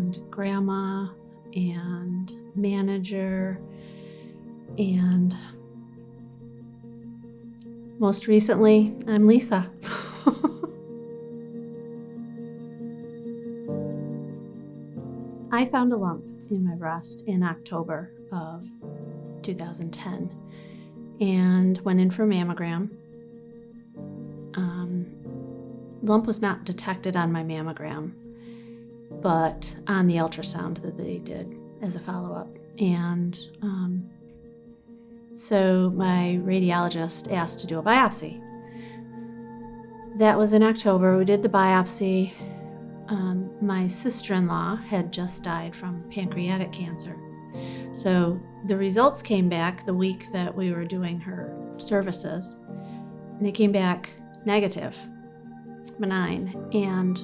and grandma and manager, and most recently, I'm Lisa. I found a lump in my breast in October of 2010 and went in for a mammogram. Lump was not detected on my mammogram, but on the ultrasound that they did as a follow-up. And so my radiologist asked to do a biopsy. That was in October. We did the biopsy. My sister-in-law had just died from pancreatic cancer. So the results came back the week that we were doing her services, and they came back negative, benign. And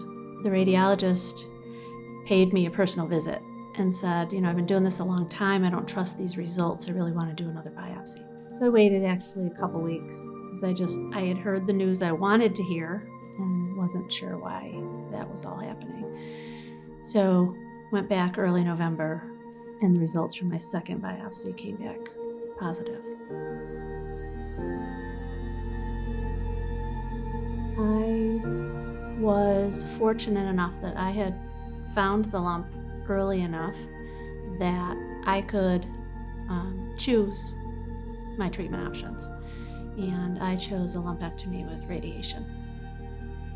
the radiologist paid me a personal visit and said, I've been doing this a long time. I don't trust these results. I really want to do another biopsy. So I waited actually a couple weeks because I had heard the news I wanted to hear and wasn't sure why that was all happening. So went back early November, and the results from my second biopsy came back positive. I was fortunate enough that I had found the lump early enough that I could choose my treatment options. And I chose a lumpectomy with radiation.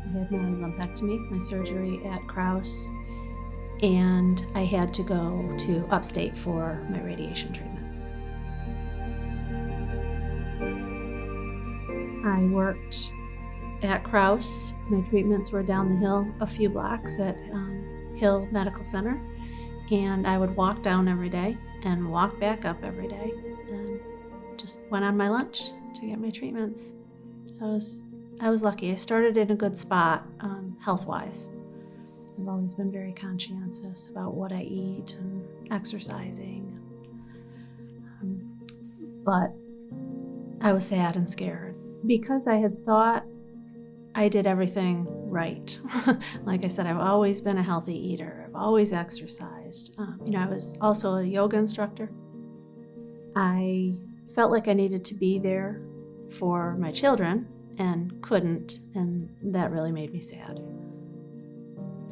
I had my lumpectomy, my surgery at Crouse, and I had to go to upstate for my radiation treatment. I worked at Crouse. My treatments were down the hill a few blocks at Hill Medical Center, and I would walk down every day and walk back up every day and just went on my lunch to get my treatments. So I was lucky. I started in a good spot health-wise. I've always been very conscientious about what I eat and exercising. But I was sad and scared because I had thought I did everything right. Like I said, I've always been a healthy eater. I've always exercised. I was also a yoga instructor. I felt like I needed to be there for my children and couldn't, and that really made me sad.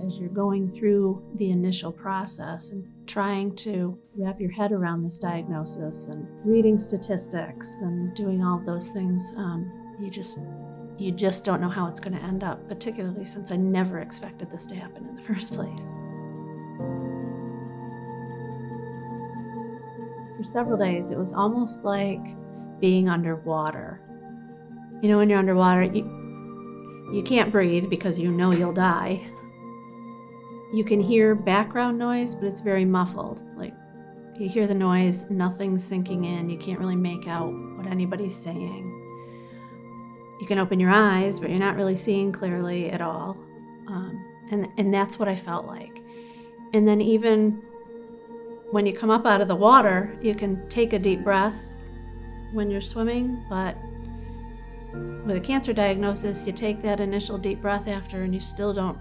As you're going through the initial process and trying to wrap your head around this diagnosis and reading statistics and doing all of those things, you just don't know how it's going to end up, particularly since I never expected this to happen in the first place. For several days, it was almost like being underwater. When you're underwater, you can't breathe because you'll die. You can hear background noise, but it's very muffled. Like, you hear the noise, nothing's sinking in. You can't really make out what anybody's saying. You can open your eyes, but you're not really seeing clearly at all. And that's what I felt like. And then even when you come up out of the water, you can take a deep breath when you're swimming, but with a cancer diagnosis, you take that initial deep breath after and you still don't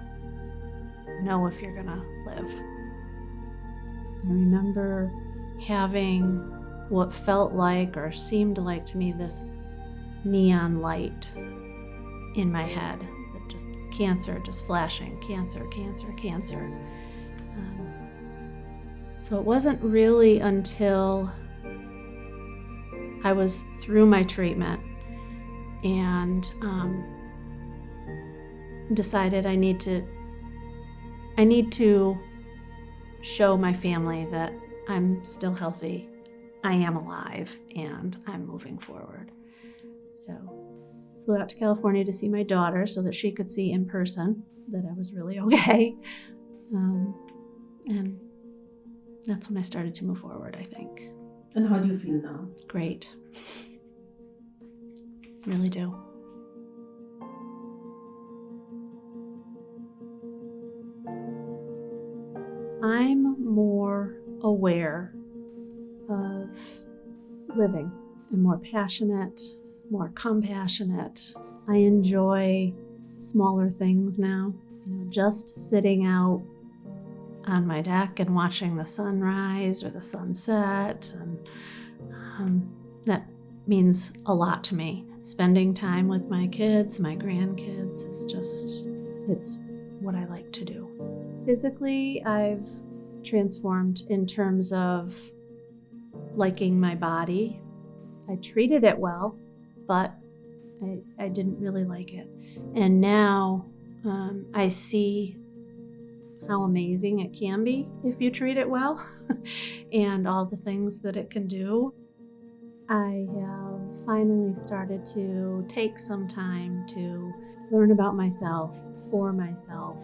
know if you're gonna live. I remember having what felt like or seemed like to me this neon light in my head, just cancer, just flashing, cancer. So it wasn't really until I was through my treatment and decided I need to show my family that I'm still healthy, I am alive, and I'm moving forward. So flew out to California to see my daughter so that she could see in person that I was really okay. And that's when I started to move forward, I think. And how do you feel now? Great. Really do. I'm more aware of living. I'm more passionate, more compassionate. I enjoy smaller things now. Just sitting out on my deck and watching the sunrise or the sunset. And that means a lot to me. Spending time with my kids, my grandkids, it's what I like to do. Physically, I've transformed in terms of liking my body. I treated it well, but I didn't really like it. And now I see how amazing it can be if you treat it well and all the things that it can do. I have finally started to take some time to learn about myself, for myself,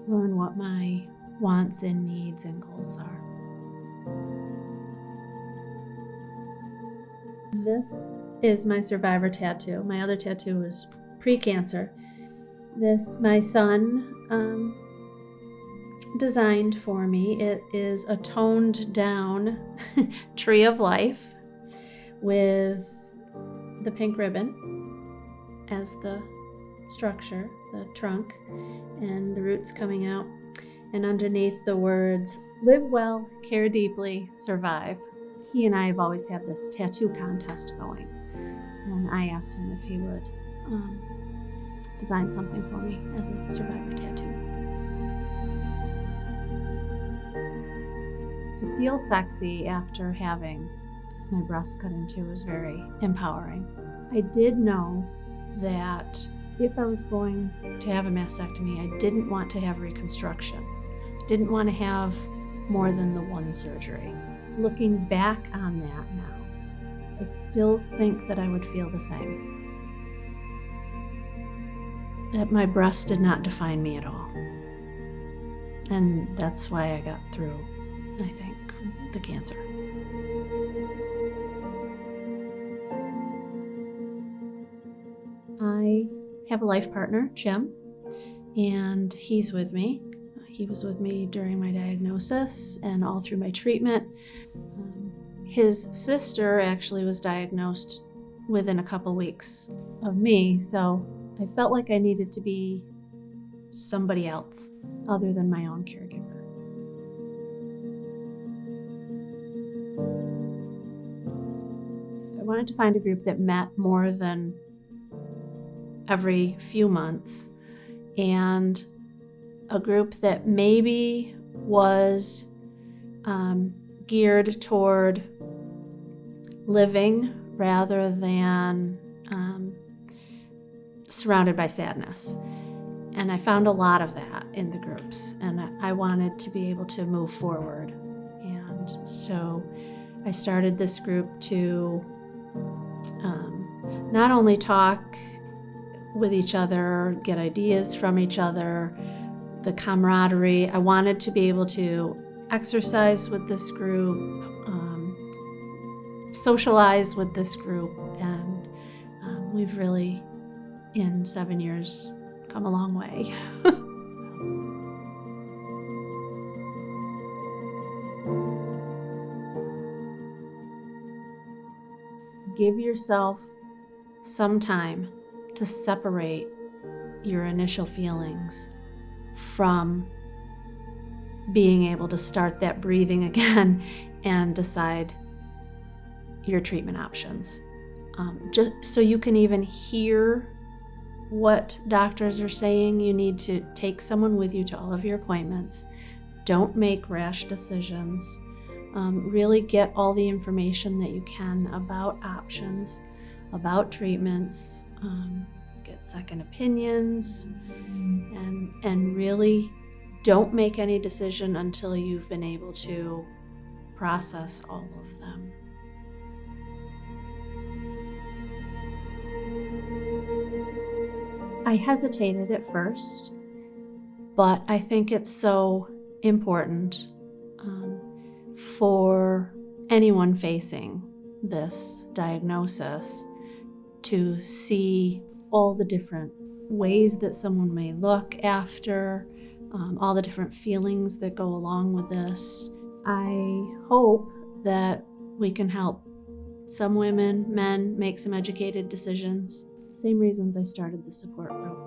learn what my wants and needs and goals are. This is my survivor tattoo. My other tattoo was pre-cancer. This my son designed for me. It is a toned down tree of life with the pink ribbon as the structure, the trunk, and the roots coming out. And underneath the words, live well, care deeply, survive. He and I have always had this tattoo contest going. And I asked him if he would design something for me as a survivor tattoo. To feel sexy after having my breast cut into was very empowering. I did know that if I was going to have a mastectomy, I didn't want to have reconstruction. Didn't want to have more than the one surgery. Looking back on that now, I still think that I would feel the same. That my breast did not define me at all. And that's why I got through, I think, the cancer. I have a life partner, Jim, and he's with me. He was with me during my diagnosis and all through my treatment. His sister actually was diagnosed within a couple weeks of me, so I felt like I needed to be somebody else other than my own caregiver. I wanted to find a group that met more than every few months, and a group that maybe was geared toward living rather than surrounded by sadness. And I found a lot of that in the groups, and I wanted to be able to move forward. And so I started this group to not only talk with each other, get ideas from each other, the camaraderie. I wanted to be able to exercise with this group, socialize with this group, and we've really, in 7 years, come a long way. Give yourself some time to separate your initial feelings from being able to start that breathing again and decide your treatment options. Just so you can even hear what doctors are saying, you need to take someone with you to all of your appointments. Don't make rash decisions. Really get all the information that you can about options, about treatments, get second opinions, and really don't make any decision until you've been able to process all of them. I hesitated at first, but I think it's so important for anyone facing this diagnosis to see all the different ways that someone may look after, all the different feelings that go along with this. I hope that we can help some women, men make some educated decisions. Same reasons I started the support group.